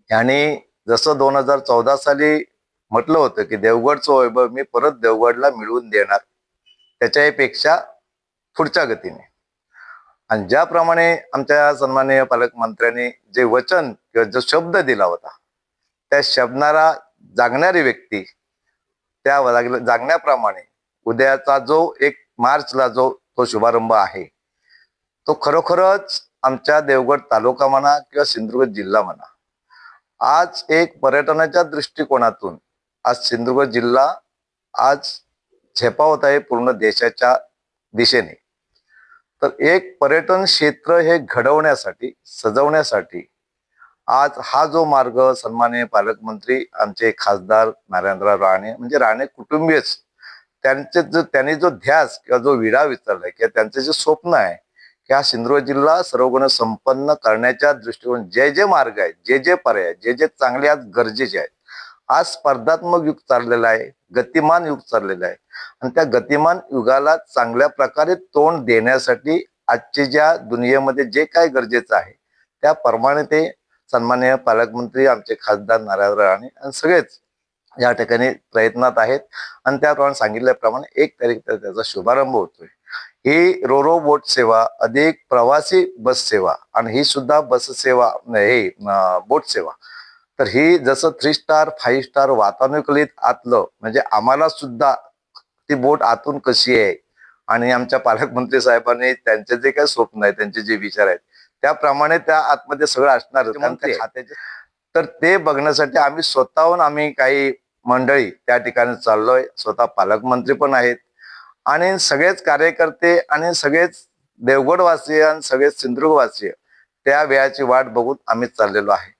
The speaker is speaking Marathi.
यांनी जसं 2014 साली म्हटलं होतं की देवगडचं वैभव मी परत देवगडला मिळवून देणार, त्याच्यापेक्षा पुढच्या गतीने. आणि ज्याप्रमाणे आमच्या सन्माननीय पालकमंत्र्यांनी जे वचन किंवा जो शब्द दिला होता, त्या शब्दाला जागणारी व्यक्ती, त्या जागण्याप्रमाणे उद्याचा जो 1 मार्चला जो तो शुभारंभ आहे, तो खरोखरच आमच्या देवगड तालुका म्हणा किंवा सिंधुदुर्ग जिल्हा म्हणा, आज एक पर्यटनाच्या दृष्टिकोनातून आज सिंधुदुर्ग जिल्हा आज झेपावत आहे पूर्ण देशाच्या दिशेने. तर एक पर्यटन क्षेत्र हे घडवण्यासाठी, सजवण्यासाठी आज हा जो मार्ग सन्माननीय पालकमंत्री आमचे खासदार नरेंद्र राणे म्हणजे राणे कुटुंबीयच त्यांनी जो ध्यास किंवा जो विडा विचारलाय किंवा त्यांचे जे स्वप्न आहे की हा सिंधुदुर्ग जिल्हा सर्वगुण संपन्न करण्याच्या दृष्टीकोन जे जे मार्ग आहेत, जे जे पर्याय, जे जे चांगले आज गरजेचे आहेत, आज स्पर्धात्मक युग चाललेला आहे, गतिमान युग चाललेलं आहे. आणि त्या गतिमान युगाला चांगल्या प्रकारे तोंड देण्यासाठी आजच्या ज्या दुनियेमध्ये जे काय गरजेचं आहे त्याप्रमाणे ते सन्माननीय पालकमंत्री आमचे खासदार नरेंद्र राणे आणि सगळेच या ठिकाणी प्रयत्नात आहेत. आणि त्याप्रमाणे सांगितल्याप्रमाणे 1 तारीख त्याचा शुभारंभ होतोय. ही रोरो बोट सेवा अधिक प्रवासी बस सेवा आणि ही सुद्धा बस सेवा हे बोट सेवा, तर ही जसं 3 स्टार 5 स्टार वातानुकूलित आतलं म्हणजे आम्हाला सुद्धा ती बोट आतून कशी आहे आणि आमच्या पालकमंत्री साहेबांनी त्यांचे जे काही स्वप्न आहेत, त्यांचे जे विचार आहेत, त्याप्रमाणे त्या आतमध्ये सगळं असणार खात्याचे. तर ते बघण्यासाठी आम्ही काही मंडळी त्या ठिकाणी चाललोय. स्वतः पालकमंत्री पण आहेत आणि सगळेच कार्यकर्ते आणि सगळेच देवगडवासीय आणि सगळेच सिंधुदुर्गवासीय त्या वेळाची वाट बघून आम्ही चाललेलो आहे.